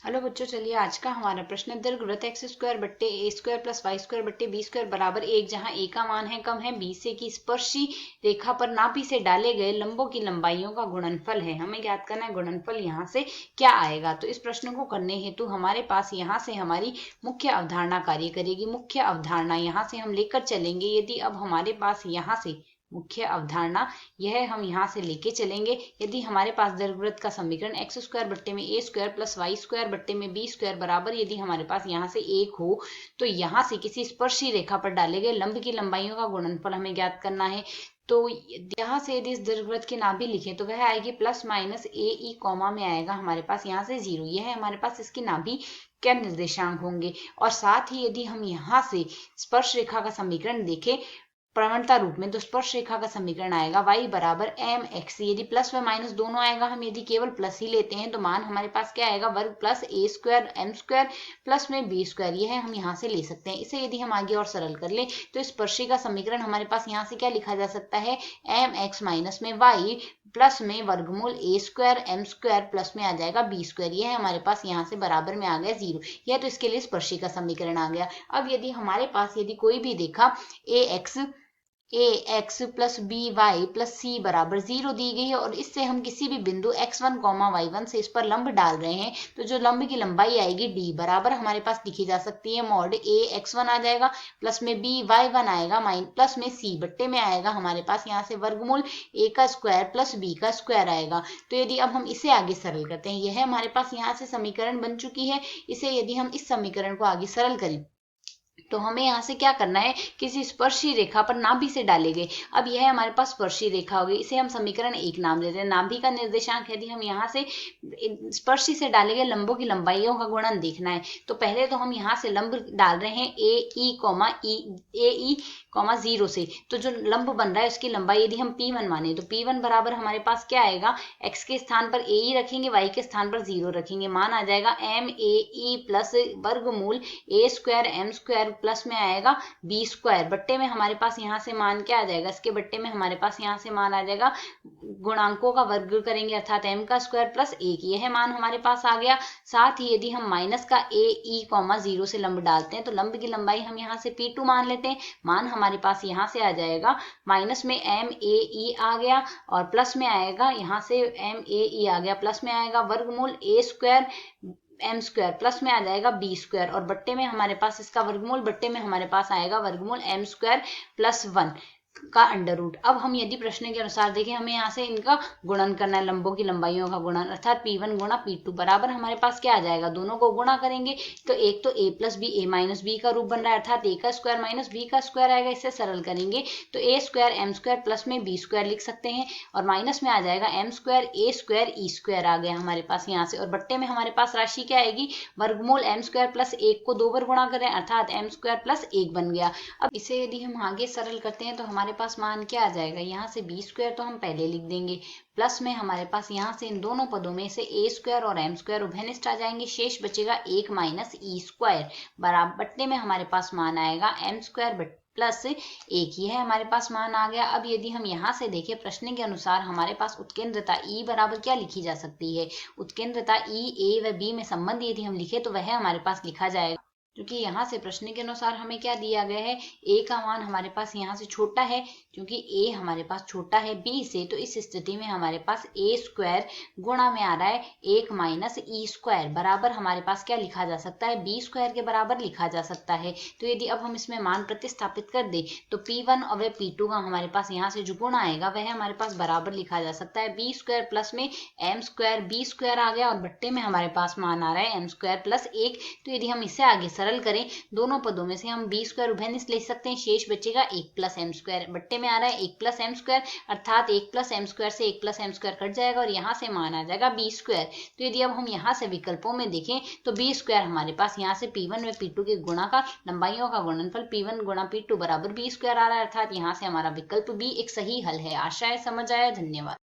Hello बच्चों, चलिए आज का हमारा प्रश्न है दीर्घवृत्त एक्स स्क्वायर बट्टे ए स्क्वायर प्लस वाई स्क्वायर बट्टे बी स्क्वायर बराबर 1, जहां ए का मान है कम है बी से की स्पर्शी रेखा पर नाभि से डाले गए लंबों की लंबाइयों का गुणनफल है। हमें ज्ञात करना है गुणनफल यहाँ से क्या आएगा। तो इस प्रश्न को करने हेतु हमारे पास यहाँ से हमारी मुख्य अवधारणा कार्य करेगी। मुख्य अवधारणा यहाँ से हम लेकर चलेंगे। यदि अब हमारे पास यहाँ से मुख्य अवधारणा यह हम यहाँ से लेके चलेंगे, यदि हमारे पास दीर्घवृत्त का समीकरण एक्स स्क्वायर बट्टे में ए स्क्वायर प्लस वाई स्क्वायर बट्टे में बी स्क्वायर बराबर यदि हमारे पास यहाँ से 1 हो, तो यहाँ से किसी स्पर्शी रेखा पर डाले गए लंब की लंबाइयों का गुणनफल हमें ज्ञात करना है। तो यहाँ से यदि इस दीर्घवृत्त की नाभि लिखें तो वह आएगी प्लस माइनस ए ई कॉमा में आएगा हमारे पास यहाँ से 0। यह है हमारे पास इसकी नाभि क्या निर्देशांक होंगे। और साथ ही यदि हम यहाँ से स्पर्श रेखा का समीकरण देखें प्रवणता रूप में, तो स्पर्श रेखा का समीकरण आएगा y बराबर एम एक्स। यदि प्लस व माइनस दोनों आएगा, हम यदि केवल प्लस ही लेते हैं तो मान हमारे पास क्या आएगा, वर्ग प्लस ए स्क्वायर एम स्क्वायर प्लस में बी स्क्वायर। यह है हम यहाँ से ले सकते हैं। इसे यदि हम आगे और सरल कर ले तो स्पर्शी का समीकरण हमारे पास यहाँ से क्या लिखा जा सकता है, एम एक्स माइनस में वाई प्लस में वर्गमूल ए स्क्वायर एम स्क्वायर प्लस में आ जाएगा बी स्क्वायर। यह हमारे पास यहाँ से बराबर में आ गया 0। यह तो इसके लिए स्पर्शी का समीकरण आ गया। अब यदि हमारे पास यदि कोई भी रेखा A X plus B Y plus C बराबर 0 दी गई है और इससे हम किसी भी बिंदु x1 y1 से इस पर लंब डाल रहे हैं, तो जो लंब की लंबाई आएगी d बराबर हमारे पास लिखी जा सकती है मॉड a x1 आ जाएगा प्लस में b y1 आएगा प्लस में c बट्टे में आएगा हमारे पास यहाँ से वर्गमूल a का स्क्वायर प्लस b का स्क्वायर आएगा। तो यदि अब हम इसे आगे सरल करते हैं, यह हमारे पास यहाँ से समीकरण बन चुकी है। इसे यदि हम इस समीकरण को आगे सरल करें तो हमें यहाँ से क्या करना है, किसी स्पर्शी रेखा पर नाभि से डाले गए। अब यह हमारे पास स्पर्शी रेखा होगी, इसे हम समीकरण 1 नाम देते हैं। नाभि का निर्देशांक यदि हम यहाँ से स्पर्शी से डाले गए लंबों की लंबाइयों का गुणन देखना है, तो पहले तो हम यहाँ से लंब डाल रहे हैं ए ई कॉमा 0 से। तो जो लंब बन रहा है उसकी लंबाई यदि हम P1 माने तो P1 बराबर हमारे पास क्या आएगा, x के स्थान पर ए रखेंगे, y के स्थान पर 0 रखेंगे, मान आ जाएगा एम ए ई प्लस वर्गमूल ए स्क्वायर एम स्क्वायर प्लस में आएगा बी स्क्वायर बट्टे में हमारे पास यहाँ से मान क्या आ जाएगा, इसके बट्टे में हमारे पास यहाँ से मान आ जाएगा गुणांकों का वर्ग करेंगे अर्थात m का स्क्वायर प्लस 1। यह मान हमारे पास आ गया। साथ ही यदि हम माइनस का ए ई कॉमा 0 से लंब डालते हैं तो लंब की लंबाई हम यहाँ से P2 मान लेते हैं। मान हमारे पास यहाँ से आ जाएगा माइनस में एम ए ई आ गया और प्लस में आएगा यहाँ से एम ए ई आ गया, प्लस में आएगा वर्गमूल ए स्क्वायर एम स्क्वायर प्लस में आ जाएगा बी स्क्वायर और बट्टे में हमारे पास इसका वर्गमूल बट्टे में हमारे पास आएगा वर्गमूल एम स्क्वायर प्लस 1 का अंडर रूट। अब हम यदि प्रश्न के अनुसार देखें, हमें यहाँ से इनका गुणन करना है, लंबों की लंबाइयों का गुणन अर्थात P1 गुणा P2 बराबर हमारे पास क्या आ जाएगा, दोनों को गुणा करेंगे तो एक तो a plus B A minus B का रूप बन रहा है अर्थात a का स्क्वायर माइनस b का स्क्वायर आएगा। इससे सरल करेंगे तो a square M square plus में b स्क्वायर लिख सकते हैं और माइनस में आ जाएगा M square A square E square आ गया हमारे पास यहाँ से। और बट्टे में हमारे पास राशि क्या आएगी, वर्गमूल एम स्क्वायर प्लस 1 को 2 बार गुणा करें अर्थात एम स्क्वायर प्लस 1 बन गया। अब इसे यदि हम आगे सरल करते हैं तो हमारे पास मान क्या आ जाएगा, यहाँ से बी स्क्वायर तो हम पहले लिख देंगे प्लस में हमारे पास यहाँ से इन दोनों पदों में से ए स्क्वायर और एम स्क्वायर उभयनिष्ठ आ जाएंगे, शेष बचेगा 1 माइनस ई स्क्वायर बराबर बट्टे में हमारे पास मान आएगा एम स्क्वायर प्लस 1। ही है हमारे पास मान आ गया। अब यदि हम यहाँ से देखें प्रश्न के अनुसार हमारे पास उत्केंद्रता E बराबर क्या लिखी जा सकती है, उत्केंद्रता E ए व बी में संबंध यदि हम लिखे तो वह हमारे पास लिखा जाएगा, क्योंकि यहाँ से प्रश्न के अनुसार हमें क्या दिया गया है, a का मान हमारे पास यहाँ से छोटा है क्योंकि a हमारे पास छोटा है b से, तो इस स्थिति में हमारे पास a स्क्वायर गुणा में आ रहा है 1 माइनस ई स्क्वायर बराबर हमारे पास क्या लिखा जा सकता है, b स्क्वायर के बराबर लिखा जा सकता है। तो यदि अब हम इसमें मान प्रतिस्थापित कर दे तो P1 और P2 का हमारे पास यहाँ से जो गुण आएगा वह हमारे पास बराबर लिखा जा सकता है b स्क्वायर प्लस में एम स्क्वायर b स्क्वायर आ गया और बट्टे में हमारे पास मान आ रहा है एम स्क्वायर प्लस 1। तो यदि हम इसे आगे सरल करें दोनों पदों में से हम बी स्क्वायर उभयनिष्ठ ले सकते हैं, शेष बचेगा 1 प्लस एम स्क्वायर बट्टे में आ रहा है 1 प्लस एम स्क्वायर अर्थात 1 प्लस एम स्क्वायर से 1 प्लस एम स्क्वायर कट जाएगा और यहाँ से मान आ जाएगा बी स्क्वायर। तो यदि अब हम यहाँ से विकल्पों में देखें तो बी स्क्वायर हमारे पास यहाँ से P1 व P2 के गुणा का लंबाइयों का गुणनफल P1 गुणा P2 बराबर बी स्क्वायर आ रहा है अर्थात यहाँ से हमारा विकल्प बी एक सही हल है। आशा है समझ आया। धन्यवाद।